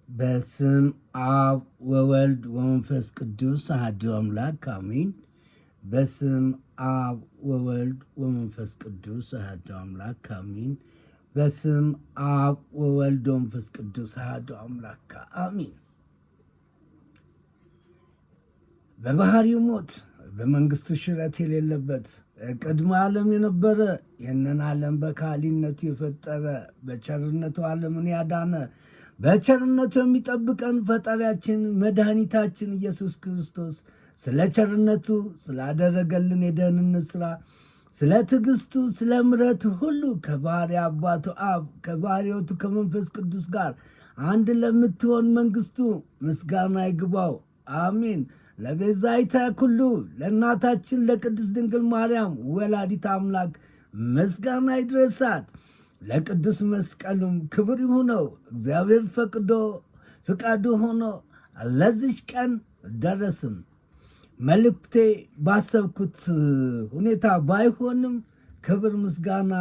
በስም አብ ወወልድ ወመንፈስ ቅዱስ አሐዱ አምላክ አሜን። በስም አብ ወወልድ ወመንፈስ ቅዱስ አሐዱ አምላክ አሜን። በስም አብ ወወልድ ወመንፈስ ቅዱስ አሐዱ አምላክ አሜን። በባህሪው ሞት በመንግስቱ ሽረት የሌለበት ቅድመ ዓለም የነበረ ይህንን ዓለም በካህሊነቱ የፈጠረ በቸርነቱ ዓለምን ያዳነ በቸርነቱ የሚጠብቀን ፈጣሪያችን መድኃኒታችን ኢየሱስ ክርስቶስ ስለ ቸርነቱ ስላደረገልን የደህንነት ሥራ ስለ ትዕግስቱ ስለ ምሕረቱ ሁሉ ከባሕርይ አባቱ አብ ከባሕርይ ሕይወቱ ከመንፈስ ቅዱስ ጋር አንድ ለምትሆን መንግስቱ ምስጋና ይግባው፣ አሜን። ለቤዛይተ ኩሉ ለእናታችን ለቅድስት ድንግል ማርያም ወላዲተ አምላክ ምስጋና ይድረሳት። ለቅዱስ መስቀሉም ክብር ይሁነው። እግዚአብሔር ፍቃዱ ሆኖ ለዚች ቀን ደረስን። መልእክቴ ባሰብኩት ሁኔታ ባይሆንም ክብር ምስጋና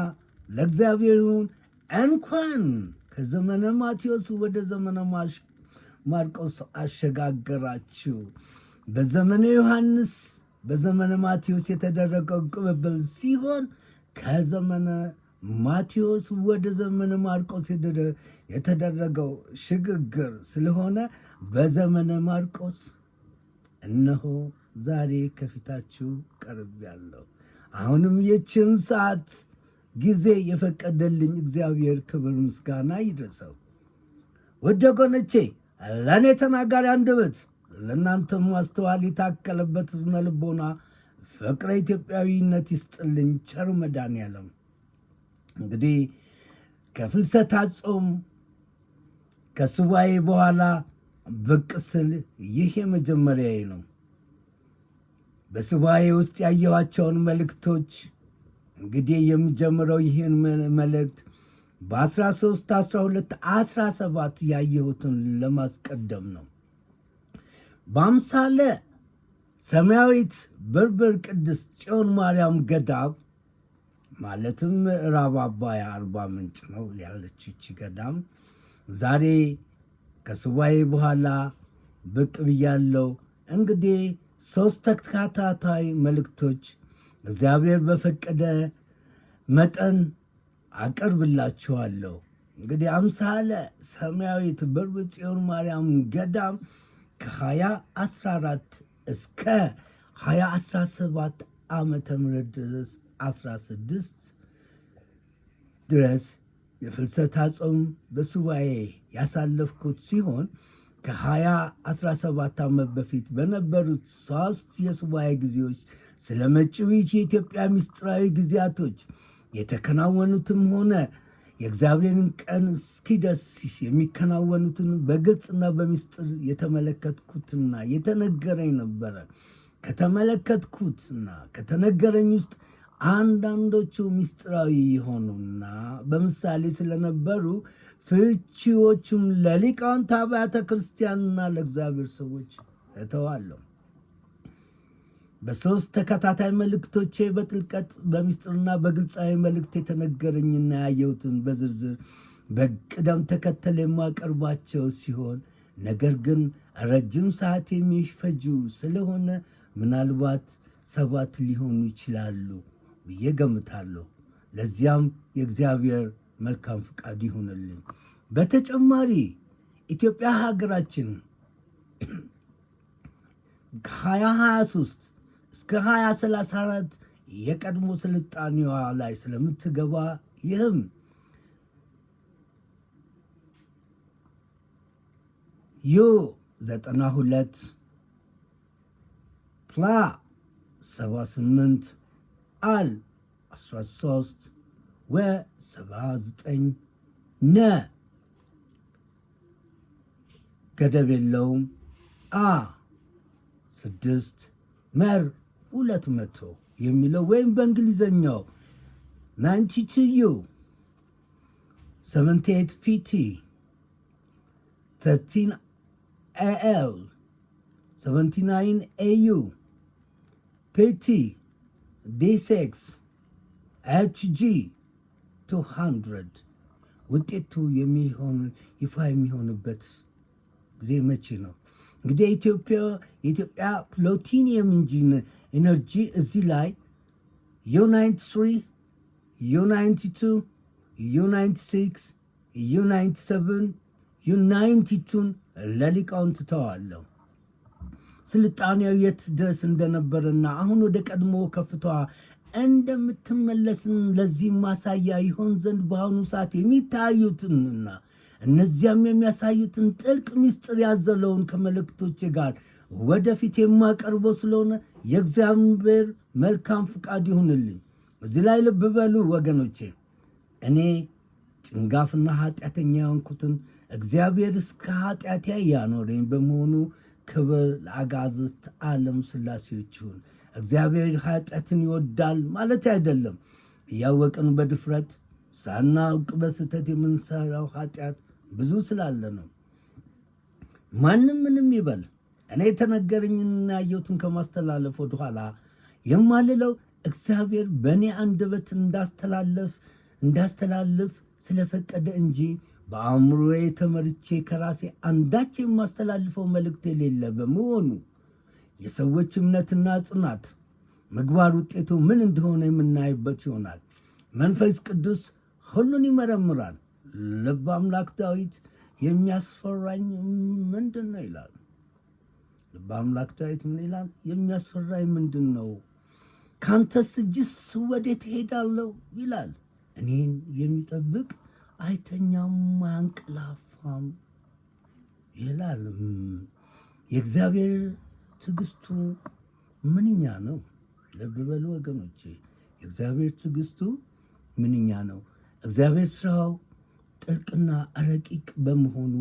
ለእግዚአብሔር ይሁን። እንኳን ከዘመነ ማቴዎስ ወደ ዘመነ ማርቆስ አሸጋገራችሁ። በዘመነ ዮሐንስ በዘመነ ማቴዎስ የተደረገው ቅብብል ሲሆን ከዘመነ ማቴዎስ ወደ ዘመነ ማርቆስ የተደረገው ሽግግር ስለሆነ በዘመነ ማርቆስ እነሆ ዛሬ ከፊታችሁ ቀርቤያለሁ። አሁንም ይህችን ሰዓት ጊዜ የፈቀደልኝ እግዚአብሔር ክብር ምስጋና ይድረሰው። ውድ ወገኖቼ ለእኔ ተናጋሪ አንደበት ለእናንተም ማስተዋል የታከለበት እዝነ ልቦና ፍቅረ ኢትዮጵያዊነት ይስጥልኝ ቸሩ መድኃኔዓለም። እንግዲህ ከፍልሰታ ጾም ከሱባኤ በኋላ ብቅ ስል ይህ የመጀመሪያዬ ነው። በሱባኤ ውስጥ ያየኋቸውን መልእክቶች እንግዲህ የሚጀምረው ይህን መልእክት በ13 12 17 ያየሁትን ለማስቀደም ነው። በአምሳለ ሰማያዊት ብርብር ቅድስት ጽዮን ማርያም ገዳም ማለትም ምዕራብ አባያ አርባ ምንጭ ነው ያለች ይቺ ገዳም ዛሬ ከሱባኤ በኋላ ብቅ ብያለሁ። እንግዲህ 3 ተከታታይ መልእክቶች እግዚአብሔር በፈቀደ መጠን አቀርብላችኋለሁ። እንግዲህ አምሳለ ሰማያዊት ብርብር ጽዮን ማርያም ገዳም ከ2014 እስከ 2017 ዓመተ ምህረት ድረስ 16 ድረስ የፍልሰታ ጾም በሱባኤ ያሳለፍኩት ሲሆን ከ2017 ዓመት በፊት በነበሩት 3 የሱባኤ ጊዜዎች ስለ መጪው የኢትዮጵያ ምስጢራዊ ጊዜያቶች የተከናወኑትም ሆነ የእግዚአብሔርን ቀን እስኪደርስ የሚከናወኑትን በግልጽና በምስጢር የተመለከትኩትና የተነገረኝ ነበረ። ከተመለከትኩትና ከተነገረኝ ውስጥ አንዳንዶቹ ምስጢራዊ የሆኑና በምሳሌ ስለነበሩ ፍቺዎቹም ለሊቃውንት አብያተ ክርስቲያንና ለእግዚአብሔር ሰዎች እተዋለሁ። በ3 ተከታታይ መልእክቶቼ በጥልቀት በምስጢርና በግልጻዊ መልእክት የተነገረኝና ያየሁትን በዝርዝር በቅደም ተከተል የማቀርባቸው ሲሆን ነገር ግን ረጅም ሰዓት የሚፈጁ ስለሆነ ምናልባት 7 ሊሆኑ ይችላሉ ብዬ ገምታለሁ። ለዚያም የእግዚአብሔር መልካም ፍቃድ ይሁንልኝ። በተጨማሪ ኢትዮጵያ ሀገራችን ከ2023 እስከ 2034 የቀድሞ ስልጣኔዋ ላይ ስለምትገባ ይህም ዩ92 ፕላ 78 አል 13 ወ79 ነ ገደብ የለውም አ 6 መር 200 የሚለው ወይም በእንግሊዘኛው 92 ዩ 78 ፒቲ 13 ኤል 79 ኤዩ ፒቲ ዲ6 ኤችጂ 200 ውጤቱ ይፋ የሚሆንበት ጊዜ መቼ ነው? እንግዲህ የኢትዮጵያ ፕሉቶኒየም ኢነርጂ እዚህ ላይ U93 U92 U96 U97 U92ን ለሊቃውንት ተዋለሁ። ስልጣኔው የት ድረስ እንደነበረና አሁን ወደ ቀድሞ ከፍቷ እንደምትመለስን ለዚህ ማሳያ ይሆን ዘንድ በአሁኑ ሰዓት የሚታዩትንና እነዚያም የሚያሳዩትን ጥልቅ ምስጢር ያዘለውን ከመልእክቶቼ ጋር ወደፊት የማቀርበው ስለሆነ የእግዚአብሔር መልካም ፍቃድ ይሁንልኝ። እዚህ ላይ ልብ በሉ ወገኖቼ፣ እኔ ጭንጋፍና ኃጢአተኛ የሆንኩትን እግዚአብሔር እስከ ኃጢአቴ ያኖረኝ በመሆኑ ክብር ለአጋዕዝተ ዓለም ሥላሴዎች ይሁን። እግዚአብሔር ኃጢአትን ይወዳል ማለት አይደለም። እያወቅን በድፍረት ሳናውቅ በስህተት የምንሰራው ኃጢአት ብዙ ስላለ ነው። ማንም ምንም ይበል፣ እኔ የተነገረኝንና ያየሁትን ከማስተላለፍ ወደኋላ የማልለው እግዚአብሔር በእኔ አንደበት እንዳስተላልፍ ስለፈቀደ እንጂ በአእምሮዬ ተመርቼ ከራሴ አንዳች የማስተላልፈው መልእክት የሌለ በመሆኑ የሰዎች እምነትና ጽናት ምግባር ውጤቱ ምን እንደሆነ የምናይበት ይሆናል። መንፈስ ቅዱስ ሁሉን ይመረምራል። ልበ አምላክ ዳዊት የሚያስፈራኝ ምንድን ነው ይላል። ልበ አምላክ ዳዊት ምን ይላል? የሚያስፈራኝ ምንድን ነው? ካንተስ እጅስ ወዴት እሄዳለሁ ይላል። እኔን የሚጠብቅ አይተኛም አያንቀላፋም ይላል። የእግዚአብሔር ትዕግስቱ ምንኛ ነው! ልብ በሉ ወገኖቼ፣ የእግዚአብሔር ትዕግስቱ ምንኛ ነው! እግዚአብሔር ስራው ጥልቅና ረቂቅ በመሆኑ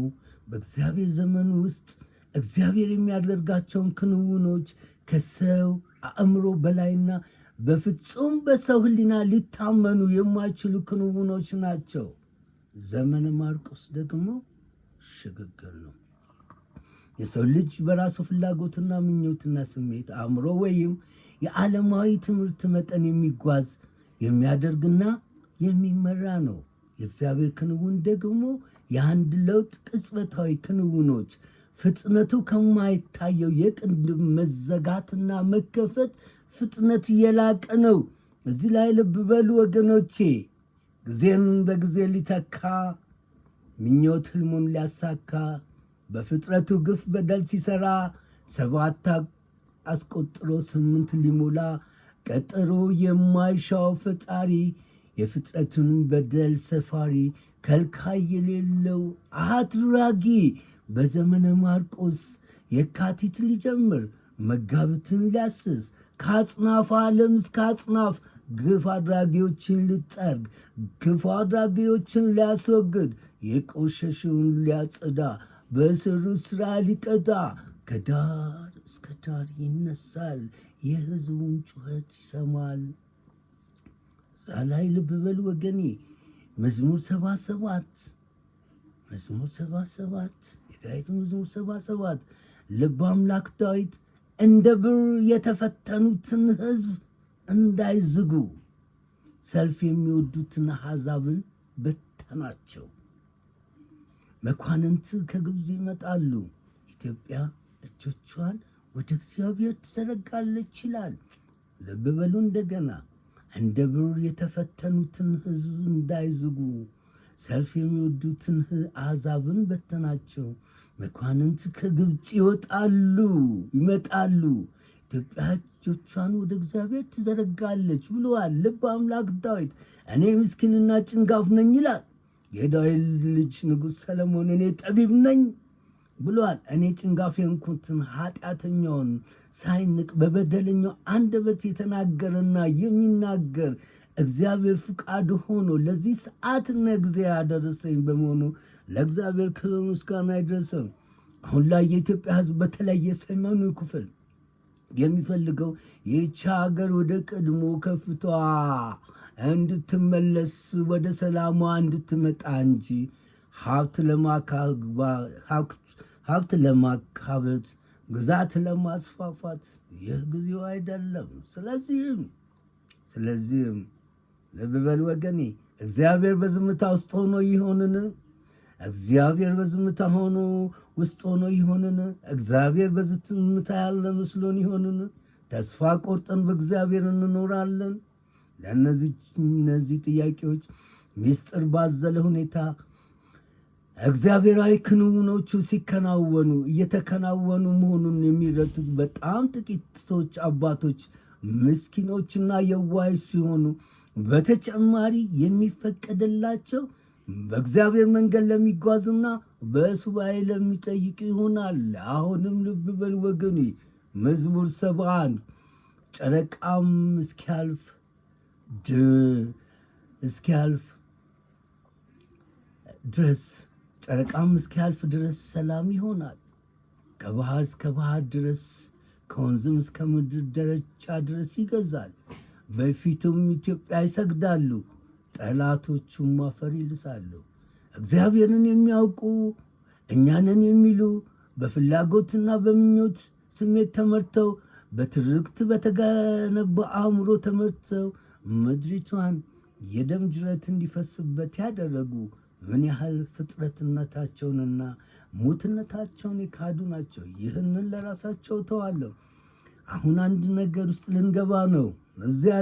በእግዚአብሔር ዘመን ውስጥ እግዚአብሔር የሚያደርጋቸውን ክንውኖች ከሰው አእምሮ በላይና በፍጹም በሰው ሕሊና ሊታመኑ የማይችሉ ክንውኖች ናቸው። ዘመነ ማርቆስ ደግሞ ሽግግር ነው። የሰው ልጅ በራሱ ፍላጎትና ምኞትና ስሜት አእምሮ ወይም የዓለማዊ ትምህርት መጠን የሚጓዝ የሚያደርግና የሚመራ ነው። የእግዚአብሔር ክንውን ደግሞ የአንድ ለውጥ ቅጽበታዊ ክንውኖች ፍጥነቱ ከማይታየው የቅንድብ መዘጋትና መከፈት ፍጥነት የላቀ ነው። እዚህ ላይ ልብ በሉ ወገኖቼ፣ ጊዜን በጊዜ ሊተካ ምኞት ህልሙን ሊያሳካ በፍጥረቱ ግፍ በደል ሲሰራ 7 አስቆጥሮ 8 ሊሞላ ቀጠሮ የማይሻው ፈጣሪ የፍጥረቱን በደል ሰፋሪ ከልካይ የሌለው አድራጊ በዘመነ ማርቆስ የካቲት ሊጀምር መጋቢትን ሊያስስ ከአጽናፍ ዓለም እስከ አጽናፍ ግፍ አድራጊዎችን ሊጠርግ ግፍ አድራጊዎችን ሊያስወግድ የቆሸሸውን ሊያጸዳ በስሩ ሥራ ሊቀጣ ከዳር እስከ ዳር ይነሳል፣ የሕዝቡን ጩኸት ይሰማል። እዛ ላይ ልብ በል ወገኔ፣ መዝሙር 77 የዳዊት መዝሙር 77 ልበ አምላክ ዳዊት እንደ ብር የተፈተኑትን ሕዝብ እንዳይዝጉ ሰልፍ የሚወዱትን አሕዛብን በተናቸው። መኳንንት ከግብፅ ይመጣሉ፣ ኢትዮጵያ እጆቿን ወደ እግዚአብሔር ትዘረጋለች ይላል። ልብ በሉ እንደገና፣ እንደ ብር የተፈተኑትን ሕዝብ እንዳይዝጉ ሰልፍ የሚወዱትን አሕዛብን በተናቸው። መኳንንት ከግብፅ ይመጣሉ፣ ኢትዮጵያ እጆቿን ወደ እግዚአብሔር ትዘረጋለች ብለዋል ልበ አምላክ ዳዊት። እኔ ምስኪንና ጭንጋፍ ነኝ ይላል የዳዊት ልጅ ንጉሥ ሰለሞን። እኔ ጠቢብ ነኝ ብለዋል። እኔ ጭንጋፍ የሆንኩትን ኃጢአተኛውን ሳይንቅ በበደለኛው አንደበት የተናገረና የሚናገር እግዚአብሔር ፍቃድ ሆኖ ለዚህ ሰዓትና ጊዜ ያደረሰኝ በመሆኑ ለእግዚአብሔር ክብር ምስጋና ይድረሰው። አሁን ላይ የኢትዮጵያ ሕዝብ በተለየ ሰሜኑ ክፍል የሚፈልገው ይህች ሀገር ወደ ቀድሞ ከፍቷ እንድትመለስ ወደ ሰላሟ እንድትመጣ እንጂ ሀብት ለማካበት ግዛት ለማስፋፋት ይህ ጊዜው አይደለም። ስለዚህም ልብ በል ወገኔ፣ እግዚአብሔር በዝምታ ውስጥ ሆኖ ይሆንን? እግዚአብሔር በዝምታ ሆኖ ውስጥ ሆኖ ይሆንን? እግዚአብሔር በዝምታ ያለ መስሎን ይሆንን? ተስፋ ቆርጠን በእግዚአብሔር እንኖራለን? ለእነዚህ ጥያቄዎች ምስጢር ባዘለ ሁኔታ እግዚአብሔራዊ ክንውኖቹ እየተከናወኑ መሆኑን የሚረዱት በጣም ጥቂቶች አባቶች ምስኪኖችና የዋህ ሲሆኑ፣ በተጨማሪ የሚፈቀድላቸው በእግዚአብሔር መንገድ ለሚጓዝና በሱባኤ ለሚጠይቅ ይሆናል። አሁንም ልብ በል ወገኔ፣ መዝሙር 71 ጨረቃም እስኪያልፍ ድረስ ሰላም ይሆናል። ከባህር እስከ ባህር ድረስ ከወንዝም እስከ ምድር ዳርቻ ድረስ ይገዛል። በፊቱም ኢትዮጵያ ይሰግዳሉ፣ ጠላቶቹም አፈር ይልሳሉ። እግዚአብሔርን የሚያውቁ እኛንን የሚሉ በፍላጎትና በምኞት ስሜት ተመርተው በትርክት በተገነባ አእምሮ ተመርተው ምድሪቷን የደም ጅረት እንዲፈስበት ያደረጉ ምን ያህል ፍጥረትነታቸውንና ሙትነታቸውን የካዱ ናቸው። ይህንን ለራሳቸው ተዋለሁ። አሁን አንድ ነገር ውስጥ ልንገባ ነው። እዚያ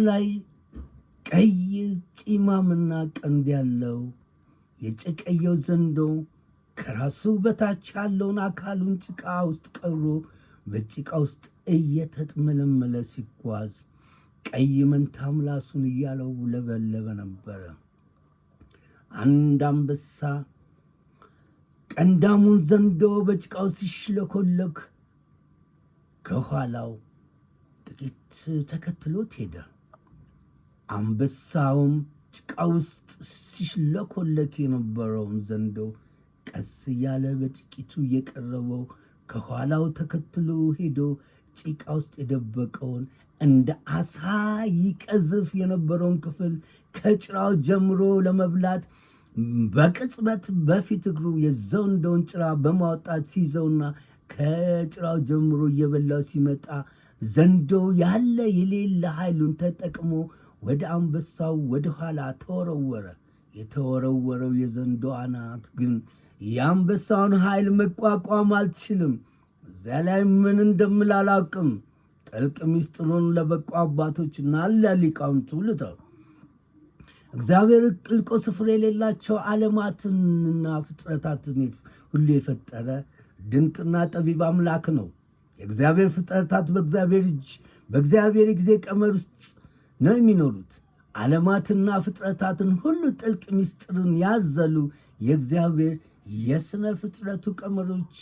ላይ ቀይ ጢማምና ቀንድ ያለው የጨቀየው ዘንዶ ከራሱ በታች ያለውን አካሉን ጭቃ ውስጥ ቀብሮ በጭቃ ውስጥ እየተጥመለመለ ሲጓዝ ቀይ መንታ ምላሱን እያለበለበ ነበረ። አንድ አንበሳ ቀንዳሙን ዘንዶ በጭቃው ሲሽለኮለክ ከኋላው ጥቂት ተከትሎት ሄደ። አንበሳውም ጭቃ ውስጥ ሲሽለኮለክ የነበረውን ዘንዶ ቀስ እያለ በጥቂቱ እየቀረበው ከኋላው ተከትሎ ሄዶ ጭቃ ውስጥ የደበቀውን እንደ አሳ ይቀዝፍ የነበረውን ክፍል ከጭራው ጀምሮ ለመብላት በቅጽበት በፊት እግሩ የዘንዶውን ጭራ በማውጣት ሲይዘውና ከጭራው ጀምሮ እየበላው ሲመጣ ዘንዶ ያለ የሌለ ኃይሉን ተጠቅሞ ወደ አንበሳው ወደ ኋላ ተወረወረ። የተወረወረው የዘንዶ አናት ግን የአንበሳውን ኃይል መቋቋም አልችልም። እዚያ ላይ ምን እንደምል አላውቅም። ጥልቅ ምስጢሩን ለበቁ አባቶችና ለሊቃውንቱ ልተው። እግዚአብሔር ጥልቅ ስፍር የሌላቸው ዓለማትንና ፍጥረታትን ሁሉ የፈጠረ ድንቅና ጠቢብ አምላክ ነው። የእግዚአብሔር ፍጥረታት በእግዚአብሔር ጊዜ ቀመር ውስጥ ነው የሚኖሩት። ዓለማትና ፍጥረታትን ሁሉ ጥልቅ ምስጢርን ያዘሉ የእግዚአብሔር የሥነ ፍጥረቱ ቀመሮች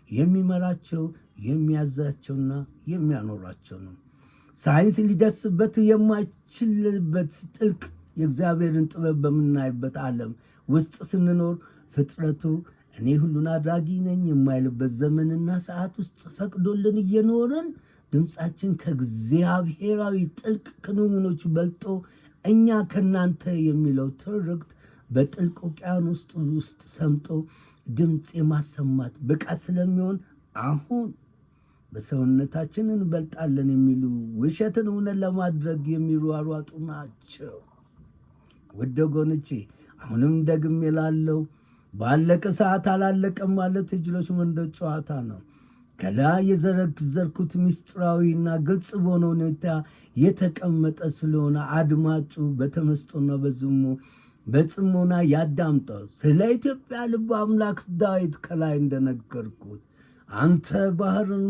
የሚመራቸው የሚያዛቸውና የሚያኖራቸው ነው። ሳይንስ ሊደርስበት የማይችልበት ጥልቅ የእግዚአብሔርን ጥበብ በምናይበት ዓለም ውስጥ ስንኖር ፍጥረቱ እኔ ሁሉን አድራጊ ነኝ የማይልበት ዘመንና ሰዓት ውስጥ ፈቅዶልን እየኖርን ድምፃችን ከእግዚአብሔራዊ ጥልቅ ክንውኖች በልጦ እኛ ከናንተ የሚለው ትርክት በጥልቅ ውቅያኖስ ውስጥ ሰምጦ ድምፅ የማሰማት ብቃት ስለሚሆን አሁን በሰውነታችን እንበልጣለን የሚሉ ውሸትን እውነት ለማድረግ የሚሯሯጡ ናቸው። ውድ ወገኖቼ አሁንም ደግሜ እላለሁ፣ ባለቀ ሰዓት አላለቀም ማለት የጅሎች መንደር ጨዋታ ነው። ከላይ የዘረዘርኩት ምስጢራዊና ግልጽ በሆነ ሁኔታ የተቀመጠ ስለሆነ አድማጩ በተመስጦና በጽሞና ያዳምጠው። ስለ ኢትዮጵያ ልበ አምላክ ዳዊት ከላይ እንደነገርኩት አንተ ባህርን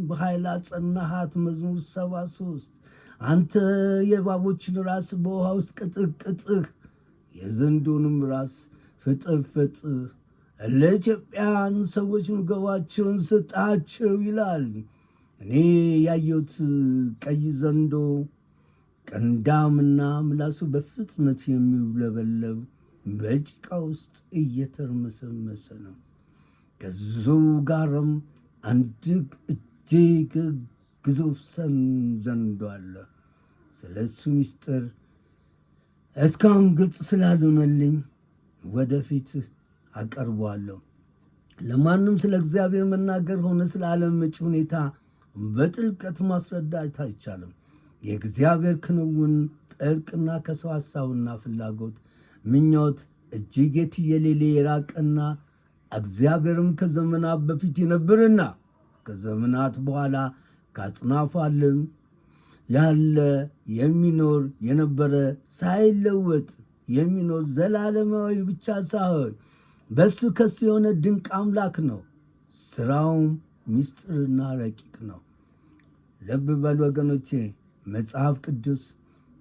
በኃይል አጸናሃት፣ መዝሙር 73 አንተ የእባቦችን ራስ በውሃ ውስጥ ቅጥቅጥህ፣ የዘንዶንም ራስ ፍጥፍጥህ፣ ለኢትዮጵያን ሰዎች ምግባቸውን ስጣቸው ይላል። እኔ ያየሁት ቀይ ዘንዶ ቀንዳምና ምላሱ በፍጥነት የሚውለበለብ በጭቃ ውስጥ እየተርመሰመሰ ነው። ከዙ ጋርም አንድ እጅግ ግዙፍ ዘንዶ አለ። ስለ እሱ ምስጢር እስካሁን ግልጽ ስላልሆነልኝ ወደፊት አቀርበዋለሁ። ለማንም ስለ እግዚአብሔር መናገር ሆነ ስለ ዓለም መጪ ሁኔታ በጥልቀት ማስረዳት አይቻልም። የእግዚአብሔር ክንውን ጥልቅና ከሰው ሐሳብና ፍላጎት ምኞት እጅግ የትየሌሌ የራቀና እግዚአብሔርም ከዘመናት በፊት የነበርና ከዘመናት በኋላ ከአጽናፈ ዓለም ያለ የሚኖር የነበረ ሳይለወጥ የሚኖር ዘላለማዊ ብቻ ሳይሆን በሱ ከሱ የሆነ ድንቅ አምላክ ነው። ስራውም ምስጢርና ረቂቅ ነው። ልብ በሉ ወገኖቼ፣ መጽሐፍ ቅዱስ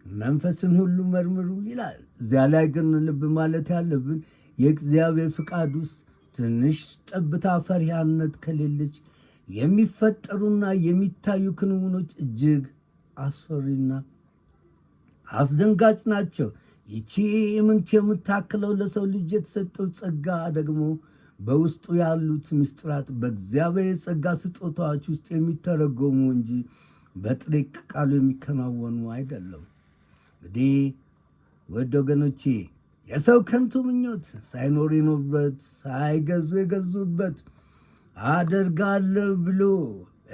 መንፈስን ሁሉ መርምሩ ይላል። እዚያ ላይ ግን ልብ ማለት ያለብን የእግዚአብሔር ፍቃድ ውስጥ ትንሽ ጠብታ ፈሪሃነት ከሌለች የሚፈጠሩና የሚታዩ ክንውኖች እጅግ አስፈሪና አስደንጋጭ ናቸው። ይቺ ምንት የምታክለው ለሰው ልጅ የተሰጠው ጸጋ ደግሞ በውስጡ ያሉት ምስጢራት በእግዚአብሔር የጸጋ ስጦታዎች ውስጥ የሚተረጎሙ እንጂ በጥሬ ቃሉ የሚከናወኑ አይደለም። እንግዲህ ውድ ወገኖቼ፣ የሰው ከንቱ ምኞት ሳይኖር የኖሩበት ሳይገዙ የገዙበት አደርጋለሁ ብሎ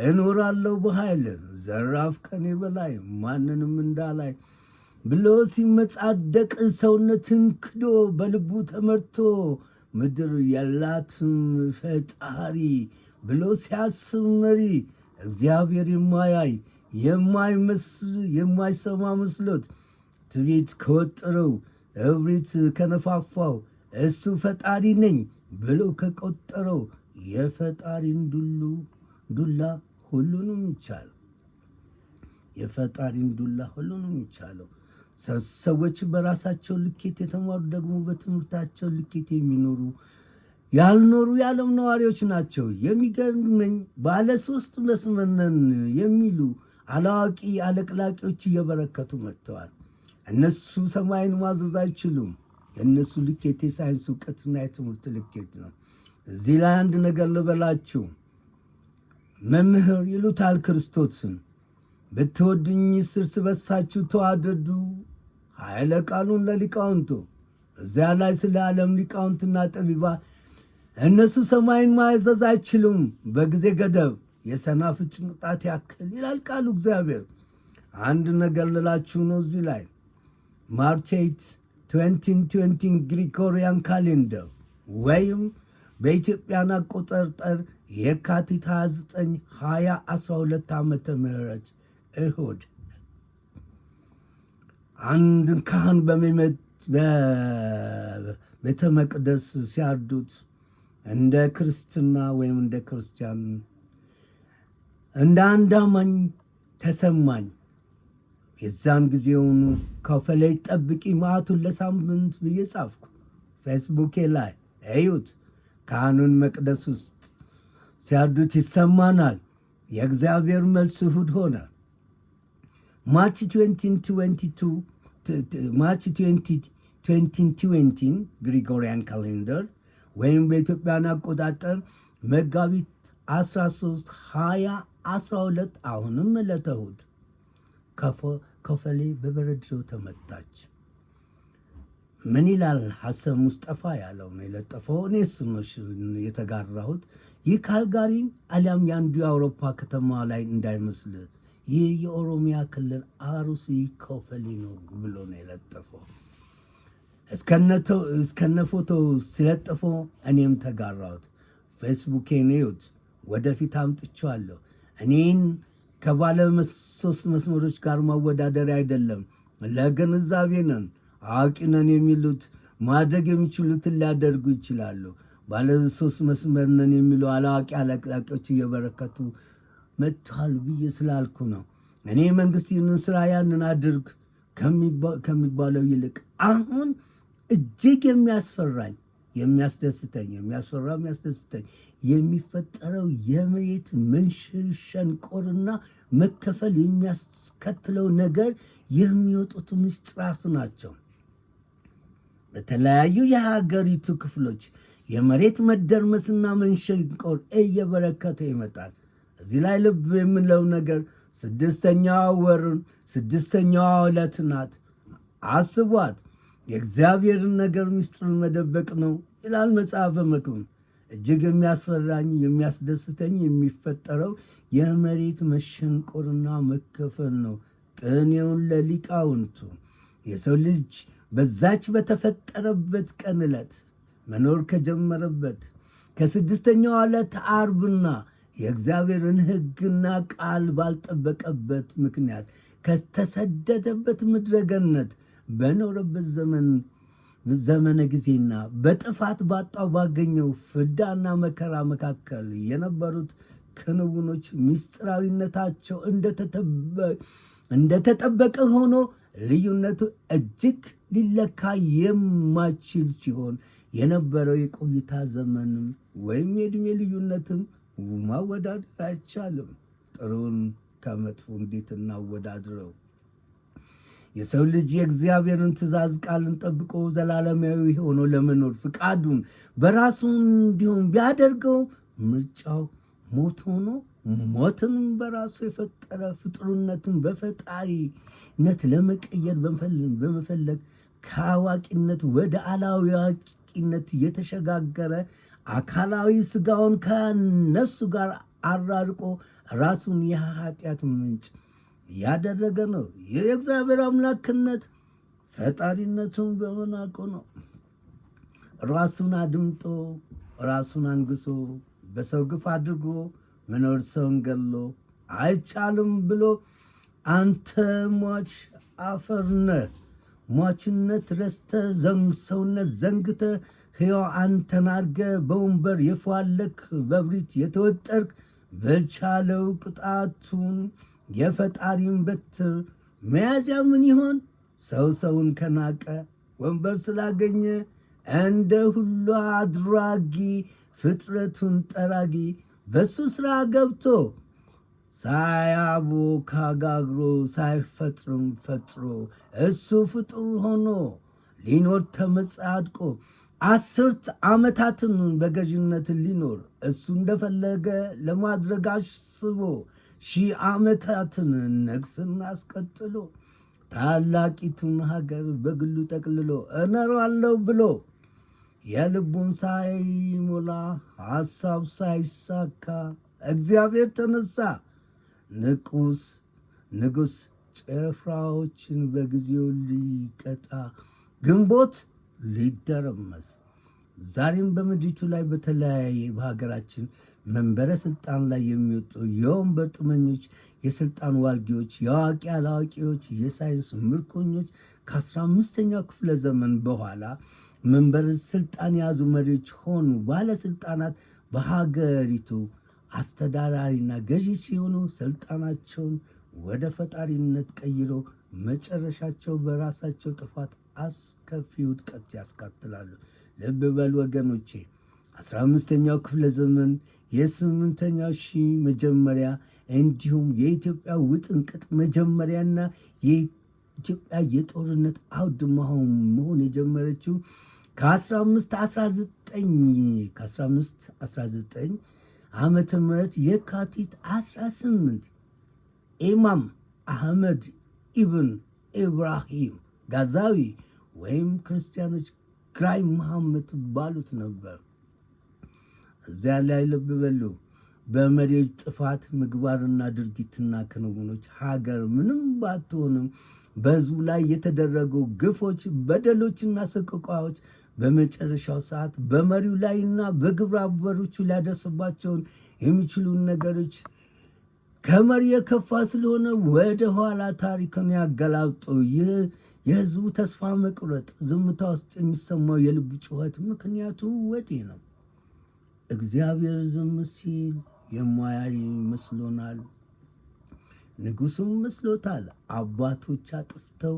እኖራለሁ በኃይል ዘራፍ ከኔ በላይ ማንንም እንዳላይ ብሎ ሲመጻደቅ ሰውነትን ክዶ በልቡ ተመርቶ ምድር ያላትም ፈጣሪ ብሎ ሲያስብ መሪ እግዚአብሔር የማያይ የማይሰማ መስሎት ትዕቢት ከወጠረው እብሪት ከነፋፋው እሱ ፈጣሪ ነኝ ብሎ ከቆጠረው የፈጣሪን ዱላ ሁሉንም ይቻላል። የፈጣሪን ዱላ ሁሉንም ይቻለው። ሰዎች በራሳቸው ልኬት የተማሩ ደግሞ በትምህርታቸው ልኬት የሚኖሩ ያልኖሩ የዓለም ነዋሪዎች ናቸው። የሚገርመኝ ባለ 3 መስመር ነን የሚሉ አላዋቂ አለቅላቂዎች እየበረከቱ መጥተዋል። እነሱ ሰማይን ማዘዝ አይችሉም። የእነሱ ልኬት የሳይንስ እውቀትና የትምህርት ልኬት ነው። እዚህ ላይ አንድ ነገር ልበላችሁ። መምህር ይሉታል ክርስቶስን። ብትወዱኝ እርስ በርሳችሁ ተዋደዱ ኃይለ ቃሉን ለሊቃውንቱ። እዚያ ላይ ስለ ዓለም ሊቃውንትና ጠቢባን እነሱ ሰማይን ማዘዝ አይችሉም በጊዜ ገደብ የሰናፍጭ ቅንጣት ያክል ይላል ቃሉ እግዚአብሔር። አንድ ነገር ልላችሁ ነው እዚህ ላይ ማርች 8 2020 ግሪጎሪያን ካሌንደር ወይም በኢትዮጵያን አቆጣጠር የካቲት 29 2012 ዓመተ ምህረት እሁድ አንድ ካህን በቤተ መቅደስ ሲያርዱት እንደ ክርስትና ወይም እንደ ክርስቲያን እንደ አንድ አማኝ ተሰማኝ። የዛን ጊዜውኑ ከፈለይ ጠብቂ ማቱን ለሳምንት ብዬ ጻፍኩ ፌስቡኬ ላይ። እዩት፣ ካህኑን መቅደስ ውስጥ ሲያርዱት ይሰማናል። የእግዚአብሔር መልስ እሁድ ሆነ። ማርች 2020 ግሪጎሪያን ካሌንደር ወይም በኢትዮጵያን አቆጣጠር መጋቢት 13 2012 አሁንም ዕለተ እሁድ ከፈሌ በበረዶ ተመታች። ምን ይላል ሐሰን ሙስጠፋ ያለው ነው የለጠፈው። እኔ እሱን የተጋራሁት። ይህ ካልጋሪ አሊያም የአንዱ የአውሮፓ ከተማ ላይ እንዳይመስል ይህ የኦሮሚያ ክልል አሩሲ ከፈሌ ነው ብሎ ነው የለጠፈው። እስከነ ፎቶ ሲለጠፈው እኔም ተጋራሁት። ፌስቡኬን እዩት፣ ወደፊት አምጥቼዋለሁ። እኔን ከባለ 3 መስመሮች ጋር ማወዳደር አይደለም፣ ለግንዛቤ ነን። አዋቂ ነን የሚሉት ማድረግ የሚችሉትን ሊያደርጉ ይችላሉ። ባለ 3 መስመር ነን የሚሉ አላዋቂ አለቅላቂዎች እየበረከቱ መጥተዋል ብዬ ስላልኩ ነው። እኔ መንግስት ይህንን ስራ ያንን አድርግ ከሚባለው ይልቅ አሁን እጅግ የሚያስፈራኝ የሚያስደስተኝ የሚፈጠረው የመሬት መንሸንቆርና መከፈል የሚያስከትለው ነገር የሚወጡት ምስጢራት ናቸው። በተለያዩ የሀገሪቱ ክፍሎች የመሬት መደርመስና መንሸንቆር እየበረከተ ይመጣል። እዚህ ላይ ልብ የምንለው ነገር 6ኛዋ ወር 6ኛዋ ዕለት ናት። አስቧት። የእግዚአብሔርን ነገር ምስጢር መደበቅ ነው ይላል መጽሐፈ መክብብ። እጅግ የሚያስፈራኝ የሚያስደስተኝ የሚፈጠረው የመሬት መሸንቆርና መከፈል ነው። ቅኔውን ለሊቃውንቱ የሰው ልጅ በዛች በተፈጠረበት ቀን ዕለት መኖር ከጀመረበት ከስድስተኛው ዕለት ዓርብና የእግዚአብሔርን ሕግና ቃል ባልጠበቀበት ምክንያት ከተሰደደበት ምድረ ገነት በኖረበት ዘመነ ጊዜና በጥፋት ባጣው ባገኘው ፍዳና መከራ መካከል የነበሩት ክንውኖች ምስጢራዊነታቸው እንደተጠበቀ ሆኖ ልዩነቱ እጅግ ሊለካ የማይችል ሲሆን የነበረው የቆይታ ዘመንም ወይም የዕድሜ ልዩነትም ማወዳደር አይቻልም። ጥሩን ከመጥፎ እንዴት እናወዳድረው? የሰው ልጅ የእግዚአብሔርን ትእዛዝ ቃልን ጠብቆ ዘላለማዊ ሆኖ ለመኖር ፍቃዱን በራሱ እንዲሁም ቢያደርገው ምርጫው ሞት ሆኖ ሞትንም በራሱ የፈጠረ ፍጥሩነትን በፈጣሪነት ለመቀየር በመፈለግ ከአዋቂነት ወደ አላዋቂነት የተሸጋገረ አካላዊ ስጋውን ከነፍሱ ጋር አራርቆ ራሱን የኃጢአት ምንጭ ያደረገ ነው። የእግዚአብሔር አምላክነት ፈጣሪነቱን በመናቁ ነው። ራሱን አድምጦ ራሱን አንግሶ በሰው ግፍ አድርጎ መኖር ሰውን ገሎ አይቻልም ብሎ አንተ ሟች አፈር ነህ፣ ሟችነት ረስተ ሰውነት ዘንግተ ሕያው አንተን አድርገ በወንበር የፏለክ በብሪት የተወጠርክ በቻለው ቅጣቱን የፈጣሪን በትር መያዝያ ምን ይሆን? ሰው ሰውን ከናቀ ወንበር ስላገኘ እንደ ሁሉ አድራጊ ፍጥረቱን ጠራጊ በሱ ስራ ገብቶ ሳያቦካ ጋግሮ ሳይፈጥርም ፈጥሮ እሱ ፍጡር ሆኖ ሊኖር ተመጻድቆ 10 ዓመታትን በገዥነት ሊኖር እሱ እንደፈለገ ለማድረግ አስቦ 1000 ዓመታትን ነግስና አስቀጥሎ ታላቂቱን ሀገር በግሉ ጠቅልሎ እኖራለሁ ብሎ የልቡን ሳይሞላ ሐሳብ ሳይሳካ እግዚአብሔር ተነሳ። ንጉሥ ጭፍራዎችን በጊዜው ሊቀጣ ግንቦት ሊደረመስ ዛሬም በምድሪቱ ላይ በተለያየ በሀገራችን መንበረ ስልጣን ላይ የሚወጡ የወንበር ጥመኞች፣ የስልጣን ዋልጌዎች፣ የአዋቂ አላዋቂዎች፣ የሳይንስ ምርኮኞች ከ15ኛው ክፍለ ዘመን በኋላ መንበረ ስልጣን የያዙ መሪዎች ሆኑ ባለስልጣናት በሀገሪቱ አስተዳዳሪና ገዢ ሲሆኑ ስልጣናቸውን ወደ ፈጣሪነት ቀይሮ መጨረሻቸው በራሳቸው ጥፋት አስከፊ ውድቀት ያስከትላሉ። ልብ በል ወገኖቼ፣ 15ኛው ክፍለ ዘመን የ8ኛው ሺህ መጀመሪያ እንዲሁም የኢትዮጵያ ውጥንቅጥ መጀመሪያና የኢትዮጵያ የጦርነት አውድማ መሆን የጀመረችው ከ1519 ዓመተ ምህረት የካቲት 18 ኢማም አህመድ ኢብን ኢብራሂም ጋዛዊ ወይም ክርስቲያኖች ግራኝ መሐመድ ባሉት ነበር። እዚያ ላይ ልብ በሉ። በመሪዎች ጥፋት ምግባርና ድርጊትና ክንውኖች ሀገር ምንም ባትሆንም በሕዝቡ ላይ የተደረጉ ግፎች፣ በደሎችና ሰቆቃዎች በመጨረሻው ሰዓት በመሪው ላይና በግብረ አበሮቹ ሊያደርስባቸውን የሚችሉ ነገሮች ከመሪ የከፋ ስለሆነ ወደ ኋላ ታሪክን ያገላብጡ። ይህ የሕዝቡ ተስፋ መቁረጥ፣ ዝምታ ውስጥ የሚሰማው የልብ ጩኸት ምክንያቱ ወዲህ ነው። እግዚአብሔር ዝም ሲል የማያይ መስሎናል። ንጉሱም መስሎታል። አባቶች አጥፍተው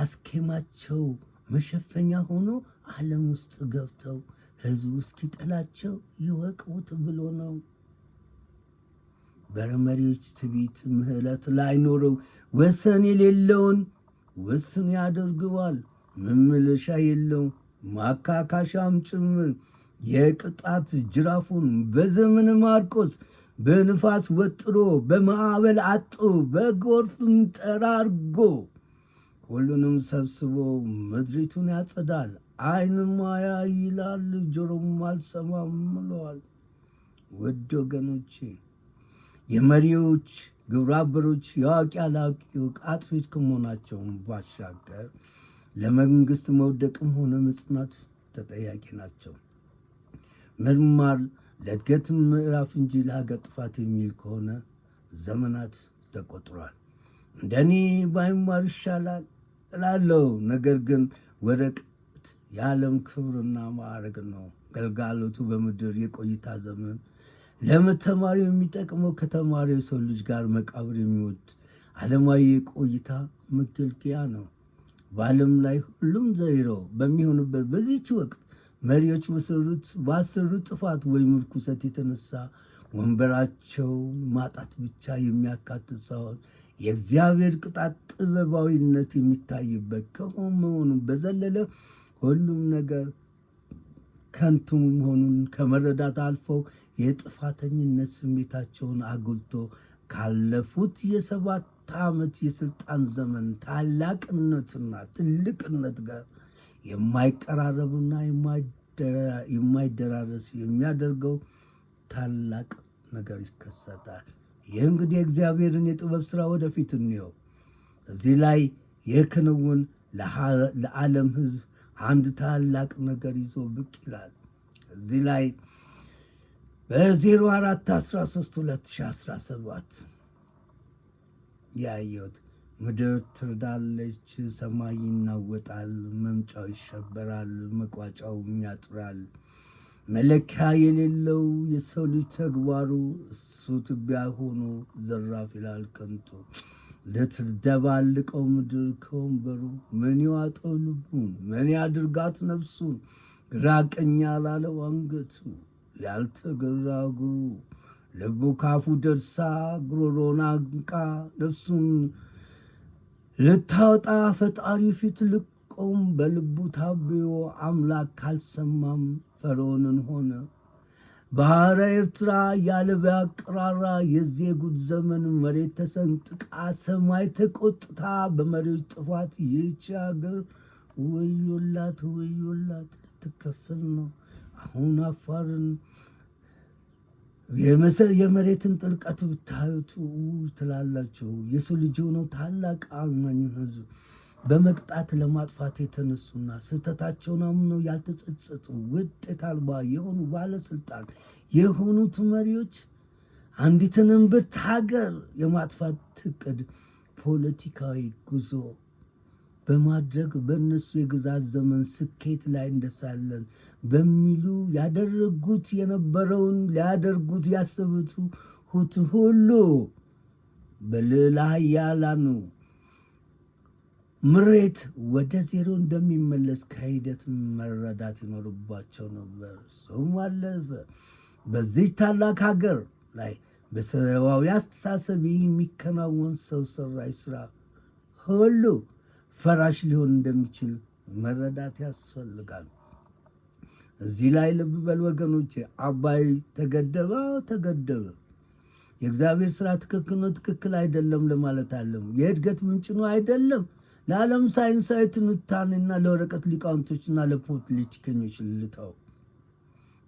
አስኬማቸው መሸፈኛ ሆኖ ዓለም ውስጥ ገብተው ሕዝቡ እስኪጠላቸው ይወቁት ብሎ ነው። በመሪዎች ትዕቢት ምሕረት ላይኖረው ወሰን የሌለውን ውስን ያደርገዋል። መመለሻ የለው ማካካሻም ጭምር የቅጣት ጅራፉን በዘመነ ማርቆስ በንፋስ ወጥሮ በማዕበል አጦ በጎርፍም ጠራርጎ ሁሉንም ሰብስቦ ምድሪቱን ያጸዳል። ዓይንም አያይ ይላል፣ ጆሮም አልሰማም ብለዋል። ውድ ወገኖቼ፣ የመሪዎች ግብረ አበሮች የአዋቂ አላቂው አጥፊት ከመሆናቸውም ባሻገር ለመንግስት መውደቅም ሆነ መጽናት ተጠያቂ ናቸው። መማር ለእድገት ምዕራፍ እንጂ ለሀገር ጥፋት የሚል ከሆነ ዘመናት ተቆጥሯል። እንደኔ ባይማር ይሻላል እላለሁ። ነገር ግን ወረቀት የዓለም ክብርና ማዕረግ ነው። ገልጋሎቱ በምድር የቆይታ ዘመን ለተማሪው የሚጠቅመው ከተማሪው የሰው ልጅ ጋር መቃብር የሚወድ ዓለማዊ የቆይታ መገልገያ ነው። በዓለም ላይ ሁሉም ዜሮ በሚሆንበት በዚህች ወቅት መሪዎች ባሰሩት ጥፋት ወይም ርኩሰት የተነሳ ወንበራቸው ማጣት ብቻ የሚያካትት ሳይሆን የእግዚአብሔር ቅጣት ጥበባዊነት የሚታይበት ከመሆኑ በዘለለ ሁሉም ነገር ከንቱ መሆኑን ከመረዳት አልፈው የጥፋተኝነት ስሜታቸውን አጉልቶ ካለፉት የ7 ዓመት የስልጣን ዘመን ታላቅነትና ትልቅነት ጋር የማይቀራረብና የማይደራረስ የሚያደርገው ታላቅ ነገር ይከሰታል። ይህ እንግዲህ እግዚአብሔርን የጥበብ ሥራ ወደፊት እንየው። እዚህ ላይ የክንውን ለዓለም ሕዝብ አንድ ታላቅ ነገር ይዞ ብቅ ይላል። እዚህ ላይ በ04/13/2017 ያየሁት ምድር ትርዳለች፣ ሰማይ ይናወጣል፣ መምጫው ይሸበራል፣ መቋጫውም ያጥራል። መለኪያ የሌለው የሰው ልጅ ተግባሩ እሱ ትቢያ ሆኖ ዘራፍ ይላል ከንቱ። ልትደባልቀው ምድር ከወንበሩ ምን ይዋጠው ልቡን፣ ምን ያድርጋት ነፍሱን። ግራ ቀኝ ያላለው አንገቱ፣ ያልተገራ እግሩ፣ ልቡ ካፉ ደርሳ ጉሮሮን አንቃ ነፍሱን ልታወጣ ፈጣሪ ፊት ልቆም በልቡ ታብዮ አምላክ ካልሰማም ፈርዖንን ሆነ። ባሕረ ኤርትራ ያለ ቢያቀራራ የዚህ ጉድ ዘመን መሬት ተሰንጥቃ ሰማይ ተቆጥታ በመሪዎች ጥፋት ይህች አገር ወዮላት ወዮላት ልትከፈል ነው። አሁን አፋርን የመሬትን ጥልቀት ብታዩት ትላላችሁ። የሰው ልጅ ሆነው ታላቅ አማኝ ሕዝብ በመቅጣት ለማጥፋት የተነሱና ስህተታቸውን አምነው ያልተጸጸቱ ውጤት አልባ የሆኑ ባለስልጣን የሆኑት መሪዎች አንዲትንም ብት ሀገር የማጥፋት እቅድ ፖለቲካዊ ጉዞ በማድረግ በእነሱ የግዛት ዘመን ስኬት ላይ እንደሳለን በሚሉ ያደረጉት የነበረውን ሊያደርጉት ያሰቡት ሁሉ በልዕለ ኃያላኑ ምሬት ወደ ዜሮ እንደሚመለስ ከሂደት መረዳት ይኖርባቸው ነበር። እሱም አለፈ። በዚህ ታላቅ ሀገር ላይ በሰብአዊ አስተሳሰብ የሚከናወን ሰው ሰራሽ ስራ ሁሉ ፈራሽ ሊሆን እንደሚችል መረዳት ያስፈልጋል። እዚህ ላይ ልብ በል ወገኖቼ። አባይ ተገደበ። የእግዚአብሔር ስራ ትክክል ነው፣ ትክክል አይደለም ለማለት አለም። የእድገት ምንጭ ነው አይደለም። ለዓለም ሳይንሳዊ ትንታኔና ለወረቀት ሊቃውንቶችና ለፖለቲከኞች ልተው።